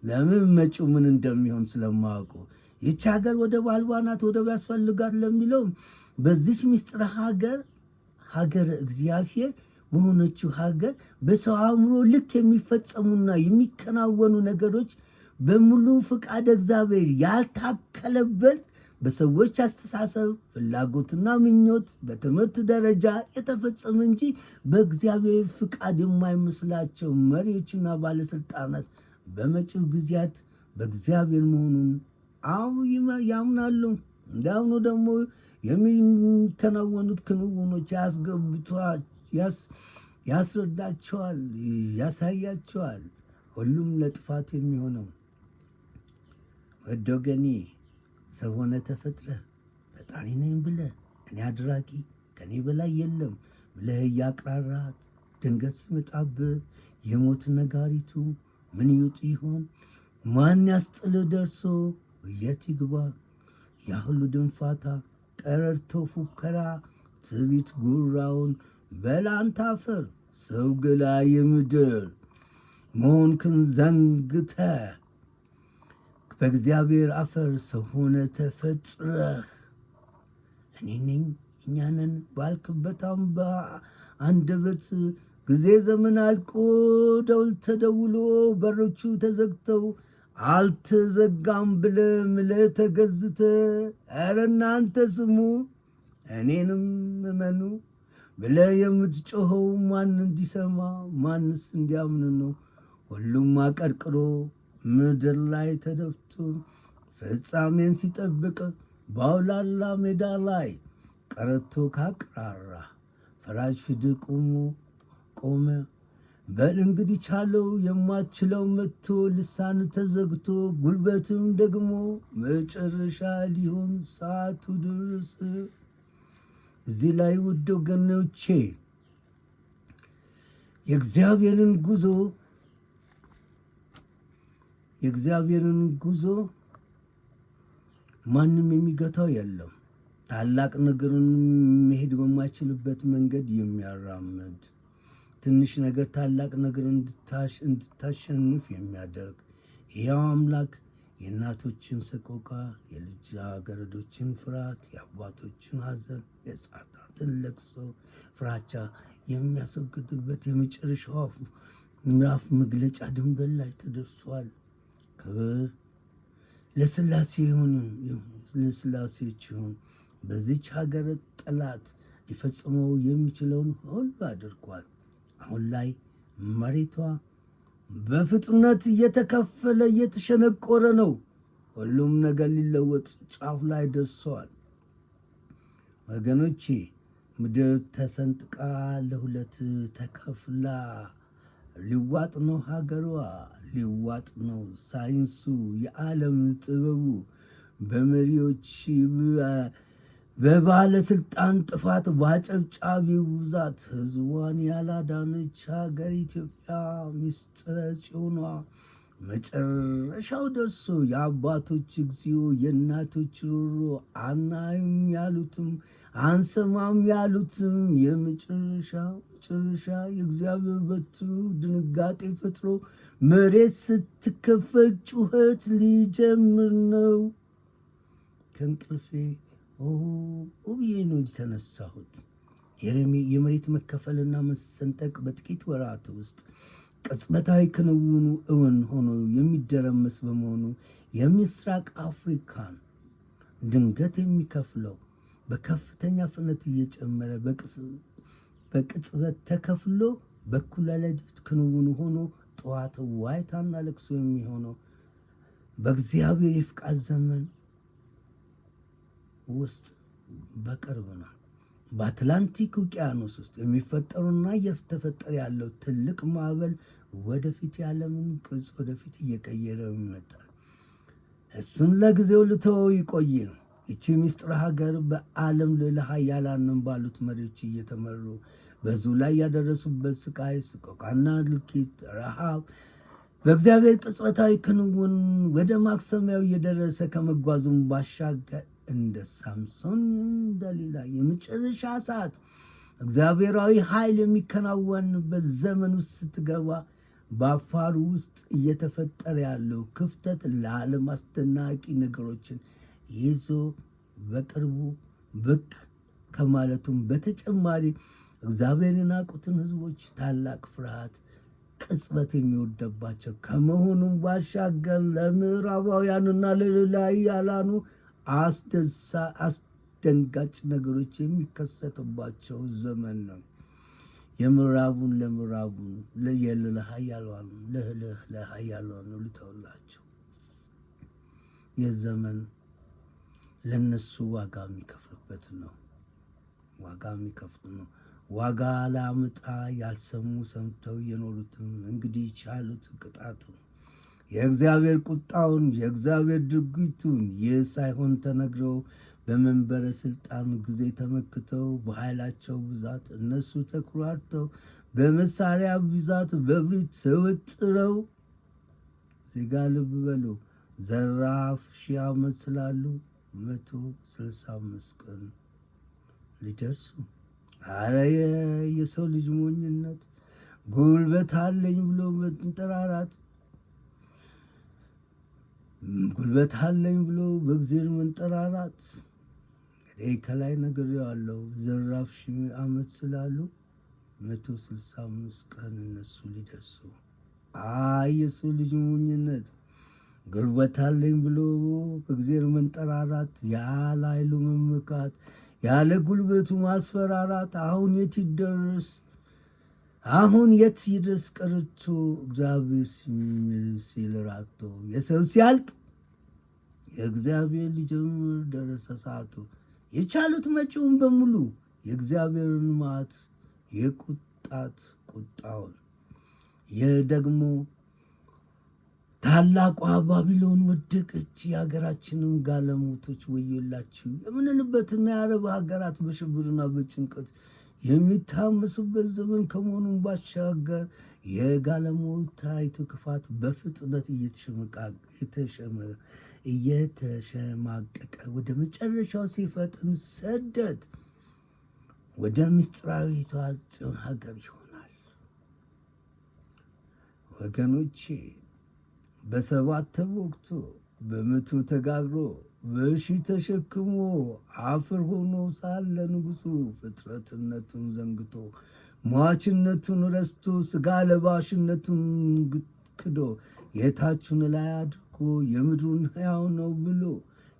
ለምን መጪው ምን እንደሚሆን ስለማያውቁ ይህች ሀገር ወደብ አልባ ናት፣ ወደብ ያስፈልጋት ለሚለው በዚች ምስጢረ ሀገር እግዚአብሔር በሆነችው ሀገር በሰው አእምሮ ልክ የሚፈጸሙና የሚከናወኑ ነገሮች በሙሉ ፍቃድ እግዚአብሔር ያልታከለበት በሰዎች አስተሳሰብ ፍላጎትና ምኞት በትምህርት ደረጃ የተፈጸመ እንጂ በእግዚአብሔር ፍቃድ የማይመስላቸው መሪዎችና ባለስልጣናት በመጪው ጊዜያት በእግዚአብሔር መሆኑን ያምናሉ። እንዳሁኑ ደግሞ የሚከናወኑት ክንውኖች ያስረዳቸዋል፣ ያሳያቸዋል። ሁሉም ለጥፋት የሚሆነው ወደገኒ ሰው ሆነ ተፈጥረ ፈጣሪ ነኝ ብለህ እኔ አድራጊ ከኔ በላይ የለም ብለህ እያቅራራት ድንገት ሲመጣብህ የሞት ነጋሪቱ ምን ይውጥ ይሆን? ማን ያስጥልህ ደርሶ የት ይግባ? ያ ሁሉ ድንፋታ፣ ቀረርቶ ፉከራ፣ ትዕቢት ጉራውን በላንተ አፈር ሰው ገላ የምድር መሆንክን ዘንግተህ በእግዚአብሔር አፈር ሰው ሆነ ተፈጥረህ እኔ ነኝ እኛ ነን ባልክበታም በአንደበት ጊዜ ዘመን አልቆ ደውል ተደውሎ በሮቹ ተዘግተው አልተዘጋም ብለህ ተገዝተህ ኧረ እናንተ ስሙ እኔንም እመኑ ብለህ የምትጮኸው ማን እንዲሰማ ማንስ እንዲያምን ነው? ሁሉም አቀርቅሮ ምድር ላይ ተደፍቶ ፍጻሜን ሲጠብቅ በአውላላ ሜዳ ላይ ቀረቶ ካቅራራ ፈራጅ ፊት ቆመ። በል እንግዲህ ቻለው የማትችለው መጥቶ ልሳን ተዘግቶ ጉልበትም ደግሞ መጨረሻ ሊሆን ሰዓቱ ድረስ። እዚህ ላይ ውድ ወገኖቼ የእግዚአብሔርን ጉዞ ማንም የሚገታው የለም። ታላቅ ነገርን መሄድ በማይችልበት መንገድ የሚያራምድ ትንሽ ነገር ታላቅ ነገር እንድታሸንፍ የሚያደርግ ሕያው አምላክ የእናቶችን ሰቆቃ፣ የልጃገረዶችን ፍርሃት፣ የአባቶችን ሐዘን፣ የሕፃናትን ለቅሶ፣ ፍራቻ የሚያስወግድበት የመጨረሻው ምዕራፍ መግለጫ ድንበር ላይ ተደርሷል። ክብር ለሥላሴዎች ይሁን። በዚች ሀገር ጠላት ሊፈጽመው የሚችለውን ሁሉ አድርጓል። አሁን ላይ መሬቷ በፍጥነት እየተከፈለ እየተሸነቆረ ነው። ሁሉም ነገር ሊለወጥ ጫፍ ላይ ደርሰዋል። ወገኖቼ ምድር ተሰንጥቃ ለሁለት ተከፍላ ሊዋጥ ነው ሀገሯ፣ ሊዋጥ ነው ሳይንሱ፣ የዓለም ጥበቡ በመሪዎች በባለስልጣን ጥፋት በአጨብጫቢው ብዛት ህዝቧን ያላዳነች ሀገር ኢትዮጵያ ምስጢረ ጽዮኗ መጨረሻው ደርሶ የአባቶች እግዚኦ የእናቶች ሮሮ አናይም ያሉትም አንሰማም ያሉትም የመጨረሻ የእግዚአብሔር በትሩ ድንጋጤ ፈጥሮ መሬት ስትከፈል ጩኸት ሊጀምር ነው። ከእንቅልፌ ብዬ ነው የተነሳሁት። የመሬት መከፈልና መሰንጠቅ በጥቂት ወራት ውስጥ ቅጽበታዊ ክንውኑ እውን ሆኖ የሚደረመስ በመሆኑ የምስራቅ አፍሪካን ድንገት የሚከፍለው በከፍተኛ ፍጥነት እየጨመረ በቅጽበት ተከፍሎ በኩለ ሌሊት ክንውኑ ሆኖ ጠዋት ዋይታና ለቅሶ የሚሆነው በእግዚአብሔር የፍቃድ ዘመን ውስጥ በቅርብ ነው። በአትላንቲክ ውቅያኖስ ውስጥ የሚፈጠሩና እየተፈጠረ ያለው ትልቅ ማዕበል ወደፊት የዓለምን ቅርጽ ወደፊት እየቀየረ ይመጣል። እሱን ለጊዜው ልተወው ይቆይ። ይቺ ምስጢረ ሀገር በዓለም ልዕለ ኃያላን ባሉት መሪዎች እየተመሩ በዙ ላይ ያደረሱበት ስቃይ፣ ስቆቃና እልቂት፣ ረሃብ በእግዚአብሔር ቅጽበታዊ ክንውን ወደ ማክሰሚያው እየደረሰ ከመጓዙም ባሻገር እንደ ሳምሶን ደሊላ የመጨረሻ ሰዓት እግዚአብሔራዊ ኃይል የሚከናወንበት ዘመን ውስጥ ስትገባ በአፋር ውስጥ እየተፈጠረ ያለው ክፍተት ለዓለም አስደናቂ ነገሮችን ይዞ በቅርቡ ብቅ ከማለቱም በተጨማሪ እግዚአብሔርን የናቁትን ሕዝቦች ታላቅ ፍርሃት ቅጽበት የሚወደባቸው ከመሆኑም ባሻገር ለምዕራባውያንና ለሌላይ ያላኑ አስደንጋጭ ነገሮች የሚከሰትባቸው ዘመን ነው። የምዕራቡን ለምዕራቡ የልዕለ ኃያላኑ ለልዕለ ኃያላኑ ልተውላቸው። የዘመን ለነሱ ዋጋ የሚከፍሉበት ነው። ዋጋ ላምጣ ያልሰሙ ሰምተው የኖሩትም እንግዲህ ቻሉት ቅጣቱ። የእግዚአብሔር ቁጣውን የእግዚአብሔር ድርጊቱን ይህ ሳይሆን ተነግረው በመንበረ ስልጣን ጊዜ ተመክተው በኃይላቸው ብዛት እነሱ ተኩራርተው በመሳሪያ ብዛት በብሪት ተወጥረው ዜጋ ልብ በሉ ዘራፍ 1000 ዓመት ስላሉ 165 ቀን ሊደርሱ። አረ የሰው ልጅ ሞኝነት! ጉልበት አለኝ ብሎ መንጠራራት፣ ጉልበት አለኝ ብሎ በእግዚአብሔር መንጠራራት። እንግዲህ ከላይ ነገር ያለው ዘራፍ ሺህ ዓመት ስላሉ 165 ቀን እነሱ ሊደርሱ የሰው ልጅ ሞኝነት ጉልበት አለኝ ብሎ በእግዚአብሔር መንጠራራት ያለ ኃይሉ መመካት ያለ ጉልበቱ ማስፈራራት አሁን የት ይድረስ ቀርቶ እግዚአብሔር ሲል ራቶ የሰው ሲያልቅ የእግዚአብሔር ሊጀምር ደረሰ ሰዓቱ። የቻሉት መጪውን በሙሉ የእግዚአብሔርን መዓት ቁጣውን ደግሞ ታላቋ ባቢሎን ወደቀች። የሀገራችንም ጋለሞቶች ወዮላችሁ የምንልበትና የአረብ ሀገራት በሽብርና በጭንቀት የሚታመሱበት ዘመን ከመሆኑን ባሻገር የጋለሞታይቱ ክፋት በፍጥነት እየተሸማቀቀ ወደ መጨረሻው ሲፈጥን ሰደድ ወደ ምስጢራዊቷ ጽዮን ሀገር ይሆናል። ወገኖቼ በሰባት ተወግቶ በመቶ ተጋግሮ በሺ ተሸክሞ አፈር ሆኖ ሳለ ንጉሡ ፍጥረትነቱን ዘንግቶ ሟችነቱን ረስቶ ስጋ ለባሽነቱን ክዶ የታቹን ላይ አድርጎ የምድሩን ሕያው ነው ብሎ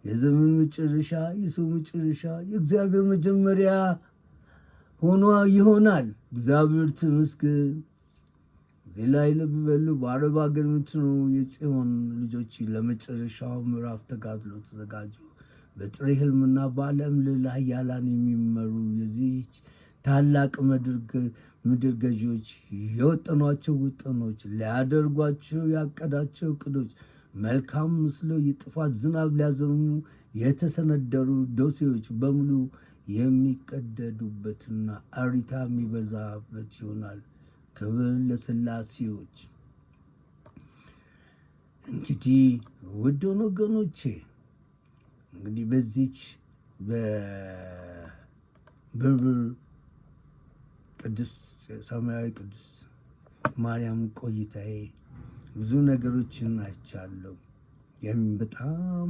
የዘመን መጨረሻ የሰው መጨረሻ የእግዚአብሔር መጀመሪያ ሆኖ ይሆናል። እግዚአብሔር ተመስገን። እዚህ ላይ ልብ በሉ። በአረብ ሀገር የምትኖሩ የጽዮን ልጆች ለመጨረሻው ምዕራፍ ተጋድሎ ተዘጋጁ። በጥሬ ሕልምና በዓለም ልዕለ ኃያላን የሚመሩ የዚህች ታላቅ ምድር ገዢዎች የወጠኗቸው ውጥኖች ሊያደርጓቸው ያቀዳቸው እቅዶች መልካም መስለው የጥፋት ዝናብ ሊያዘሙ የተሰነደሩ ዶሴዎች በሙሉ የሚቀደዱበትና እሪታ የሚበዛበት ይሆናል። ክብር ለሥላሴዎች። እንግዲህ ውድ ወገኖቼ እንግዲህ በዚች በብርብር ቅድስት ሰማያዊ ቅድስት ማርያም ቆይታዬ ብዙ ነገሮችን አይቻለሁ። በጣም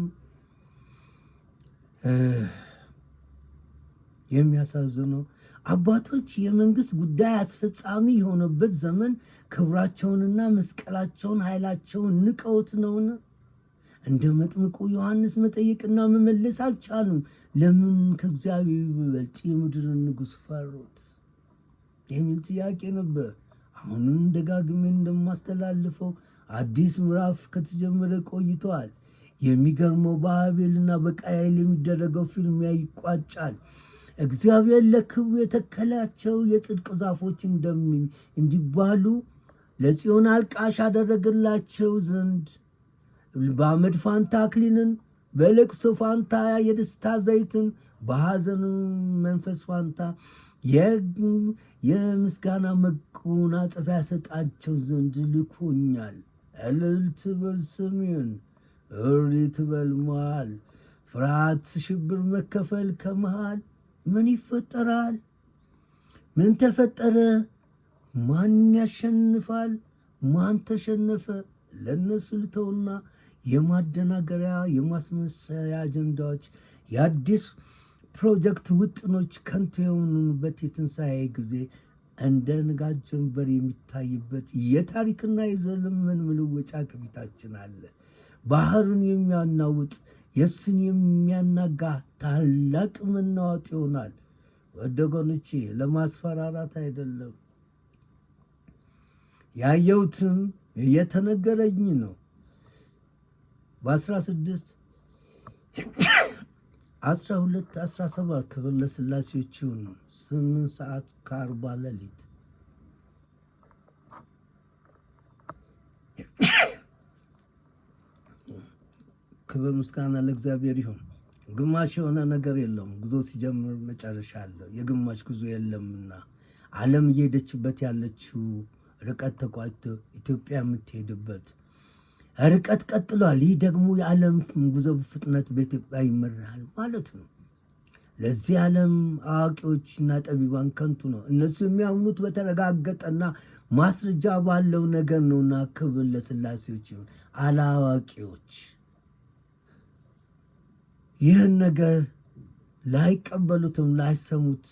የሚያሳዝነው አባቶች የመንግስት ጉዳይ አስፈጻሚ የሆነበት ዘመን ክብራቸውንና መስቀላቸውን ኃይላቸውን ንቀውት ነውን? እንደ መጥምቁ ዮሐንስ መጠየቅና መመለስ አልቻሉም። ለምን ከእግዚአብሔር በበልጥ የምድርን ንጉሥ ፈሩት የሚል ጥያቄ ነበር። አሁንም ደጋግሜ እንደማስተላልፈው አዲስ ምዕራፍ ከተጀመረ ቆይተዋል። የሚገርመው በአቤልና በቃየል የሚደረገው ፍልሚያ ይቋጫል። እግዚአብሔር ለክብሩ የተከላቸው የጽድቅ ዛፎች እንዲባሉ ለጽዮን አልቃሽ አደረገላቸው ዘንድ በአመድ ፋንታ አክሊልን፣ በለቅሶ ፋንታ የደስታ ዘይትን፣ በሐዘን መንፈስ ፋንታ የምስጋና መጎናጸፊያ ሰጣቸው ዘንድ ልኮኛል። እልል ትበል ሰሜን፣ እሪ ትበል መሃል፣ ፍርሃት፣ ሽብር፣ መከፈል ከመሃል ምን ይፈጠራል? ምን ተፈጠረ? ማን ያሸንፋል? ማን ተሸነፈ? ለነሱ ልተውና የማደናገሪያ የማስመሰያ አጀንዳዎች፣ የአዲስ ፕሮጀክት ውጥኖች ከንቱ የሆኑበት የትንሣኤ ጊዜ እንደ ንጋት ጀንበር የሚታይበት የታሪክና የዘመን መለወጫ ከፊታችን አለ። ባህርን የሚያናውጥ የብስን የሚያናጋ ታላቅ መናወጥ ይሆናል። ወደጎኖቼ ለማስፈራራት አይደለም፣ ያየሁትም እየተነገረኝ ነው። በ16 12 17 ክብር ለሥላሴዎች ይሁን። 8 ሰዓት ከ40 ሌሊት ክብር ምስጋና ለእግዚአብሔር ይሁን። ግማሽ የሆነ ነገር የለውም። ጉዞ ሲጀምር መጨረሻ አለው። የግማሽ ጉዞ የለምና ዓለም እየሄደችበት ያለችው ርቀት ተቋጭቶ ኢትዮጵያ የምትሄድበት ርቀት ቀጥሏል። ይህ ደግሞ የዓለም ጉዞ ፍጥነት በኢትዮጵያ ይመራል ማለት ነው። ለዚህ ዓለም አዋቂዎችና ጠቢባን ከንቱ ነው። እነሱ የሚያምኑት በተረጋገጠና ማስረጃ ባለው ነገር ነውና ክብር ለሥላሴዎች ይሁን። አላዋቂዎች ይህን ነገር ላይቀበሉትም ላይሰሙት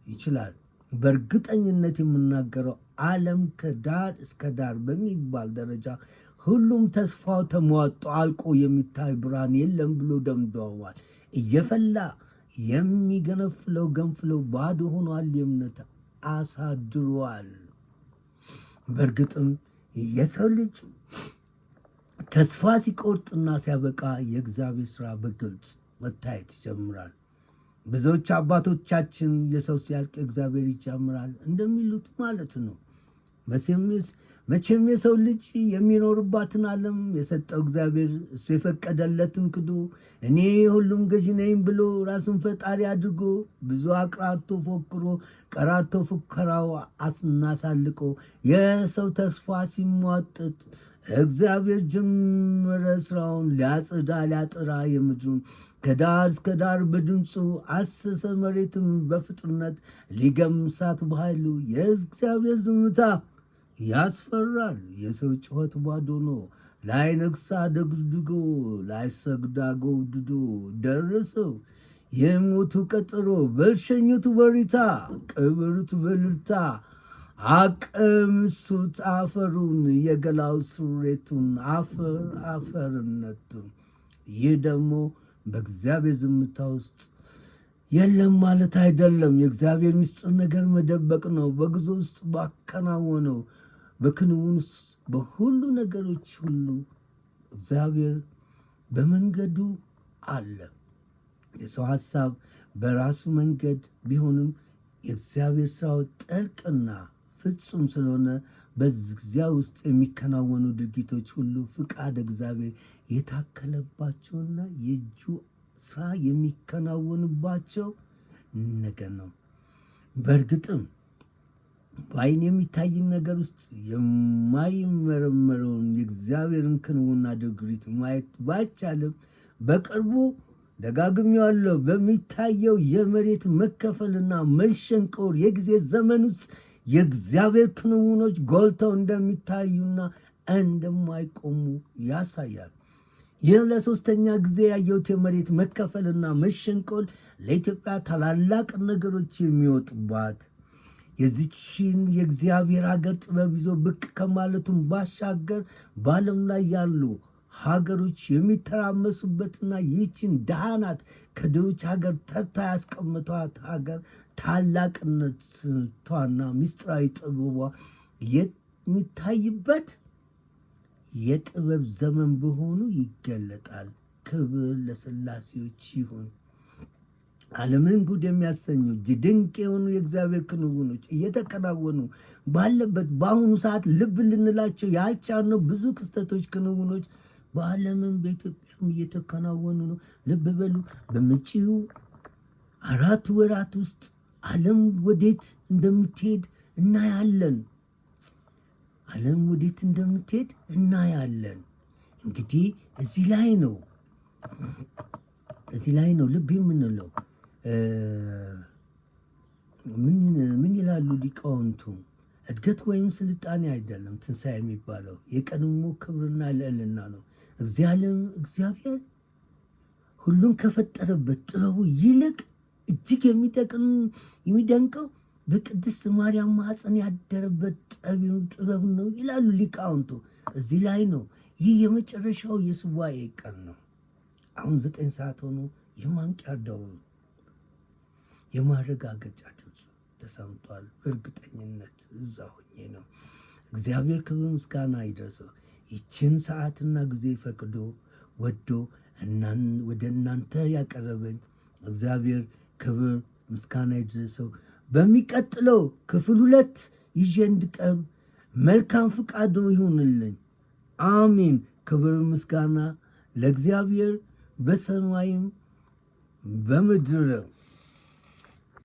ይችላል። በእርግጠኝነት የምናገረው ዓለም ከዳር እስከ ዳር በሚባል ደረጃ ሁሉም ተስፋው ተሟጦ አልቆ የሚታይ ብርሃን የለም ብሎ ደምድመዋል። እየፈላ የሚገነፍለው ገንፍለው ባዶ ሆኗል። የእምነት አሳድሯል። በእርግጥም የሰው ልጅ ተስፋ ሲቆርጥና ሲያበቃ የእግዚአብሔር ሥራ በግልጽ መታየት ይጀምራል። ብዙዎች አባቶቻችን የሰው ሲያልቅ እግዚአብሔር ይጀምራል እንደሚሉት ማለት ነው። መቼም የሰው ልጅ የሚኖርባትን ዓለም የሰጠው እግዚአብሔር እሱ የፈቀደለትን ክዶ እኔ ሁሉም ገዢ ነኝ ብሎ ራሱን ፈጣሪ አድርጎ ብዙ አቅራርቶ ፎክሮ ቀራርቶ ፉከራው አስናሳልቆ የሰው ተስፋ ሲሟጥጥ እግዚአብሔር ጀመረ ስራውን ሊያጽዳ ሊያጥራ የምድሩን ከዳር እስከ ዳር በድምፁ አሰሰ መሬትም በፍጥነት ሊገምሳት በኃይሉ የእግዚአብሔር ዝምታ ያስፈራል። የሰው ጩኸት ባዶ ነው። ላይነግሳ ደግድጎ ላይሰግዳ ጎብድዶ ደረሰው የሞቱ ቀጠሮ በልሸኙት ወሪታ ቅብሩት በልልታ አቀምሱት አፈሩን የገላው ሱሬቱን አፈር አፈርነቱን። ይህ ደግሞ በእግዚአብሔር ዝምታ ውስጥ የለም ማለት አይደለም። የእግዚአብሔር ምስጢር ነገር መደበቅ ነው። በጉዞ ውስጥ ባከናወነው በክንውን ውስጥ በሁሉ ነገሮች ሁሉ እግዚአብሔር በመንገዱ አለ። የሰው ሐሳብ በራሱ መንገድ ቢሆንም የእግዚአብሔር ስራው ጥልቅና ፍጹም ስለሆነ በዚያ ውስጥ የሚከናወኑ ድርጊቶች ሁሉ ፍቃድ እግዚአብሔር የታከለባቸውና የእጁ ስራ የሚከናወንባቸው ነገር ነው። በእርግጥም በዓይን የሚታይን ነገር ውስጥ የማይመረመረውን የእግዚአብሔርን ክንውና ድርጊት ማየት ባይቻልም በቅርቡ ደጋግሜዋለሁ በሚታየው የመሬት መከፈልና መሸንቆር የጊዜ ዘመን ውስጥ የእግዚአብሔር ክንውኖች ጎልተው እንደሚታዩና እንደማይቆሙ ያሳያል። ይህ ለሶስተኛ ጊዜ ያየሁት የመሬት መከፈልና መሸንቆል ለኢትዮጵያ ታላላቅ ነገሮች የሚወጡባት የዚችን የእግዚአብሔር ሀገር ጥበብ ይዞ ብቅ ከማለቱም ባሻገር በዓለም ላይ ያሉ ሀገሮች የሚተራመሱበትና ይህችን ድሃ ናት ከድሆች ሀገር ተርታ ያስቀምጧት ሀገር ታላቅነቷና ምስጢራዊ ጥበቧ የሚታይበት የጥበብ ዘመን በሆኑ ይገለጣል። ክብር ለሥላሴዎች ይሁን። ዓለምን ጉድ የሚያሰኙ ድንቅ የሆኑ የእግዚአብሔር ክንውኖች እየተከናወኑ ባለበት በአሁኑ ሰዓት ልብ ልንላቸው ያልቻልነው ብዙ ክስተቶች፣ ክንውኖች በዓለምን በኢትዮጵያም እየተከናወኑ ነው። ልብ በሉ። በመጪው 4 ወራት ውስጥ ዓለም ወዴት እንደምትሄድ እናያለን። ዓለም ወዴት እንደምትሄድ እናያለን። እንግዲህ እዚህ ላይ ነው ልብ የምንለው። ምን ይላሉ ሊቃውንቱ? እድገት ወይም ስልጣኔ አይደለም ትንሣኤ የሚባለው የቀድሞ ክብርና ልዕልና ነው። እግዚአብሔር ሁሉን ከፈጠረበት ጥበቡ ይልቅ እጅግ የሚደንቀው በቅድስት ማርያም ማኅፀን ያደረበት ጥበብ ነው ይላሉ ሊቃውንቱ። እዚህ ላይ ነው። ይህ የመጨረሻው የሱባኤ ቀን ነው። አሁን 9 ሰዓት ሆኖ የማንቂያ ደወል የማረጋገጫ ድምፅ ተሰምቷል። በእርግጠኝነት እዛ ሆኜ ነው። እግዚአብሔር ክብር ምስጋና ይድረሰው። ይችን ሰዓትና ጊዜ ፈቅዶ ወዶ ወደ እናንተ ያቀረበኝ እግዚአብሔር ክብር ምስጋና ይድረሰው። በሚቀጥለው ክፍል 2 ይዤ እንድቀርብ መልካም ፍቃዱ ይሁንልኝ። አሜን። ክብር ምስጋና ለእግዚአብሔር በሰማይም በምድር